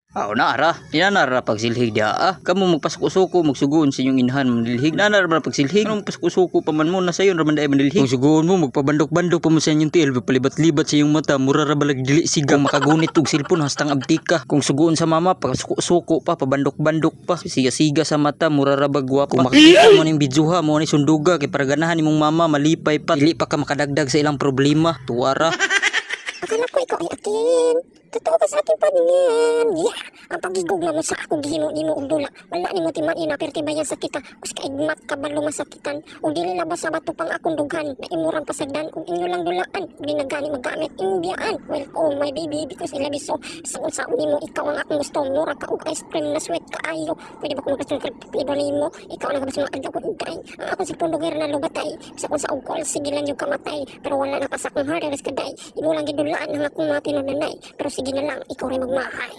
Nara, inanara pagsilhig dia Kamu magpasuko-suko, magsugoon sa inyong inhan manilhig. Nanara ba pagsilhig? Anong pasuko-suko pa man mo na sayon raman day manilhig. Kung sugoon mo, magpabandok-bandok pa mo sa inyong tiil, palibat-libat sa iyong mata, mura ra balag dili siga. Kung makagunit og silpon hastang abtika. Kung sugoon sa mama, pasuko-suko pa, pabandok-bandok pa, siga-siga sa mata, mura ra ba gwapa. Kung makikita mo ning bidyuha mo ni sunduga kay para ganahan nimong mama malipay pa, dili pa ka makadagdag sa ilang problema. Tuwara. Akala ko ikaw ay akin. Totoo ka sa aking paningin. Ang pagigog naman sa akong gihimo ni mo og dula. Wala ni mo timain na pertibayan sa kita. Kus kaigmat ka ba lumasakitan. O dili labas sa bato pang akong dughan. Na imurang pasagdan kung inyo lang dulaan. Di na gani magamit imbiyaan. Well, oh my baby, because I love you so. Saon sa ni mo, ikaw ang akong gusto. Mura ka og ice cream na sweet ka ayo. Pwede ba kung gusto ng flavor ni mo? Ikaw ang nagabas mga adlaw ko intay. Ang akong si pundogir na lubatay. Sa kung sa ugkol, sige lang yung kamatay. Pero wala na pa sa akong heart, kaday. Imo lang gidulaan ang akong mga tinunanay. Pero sige na lang, ikaw rin magmahay.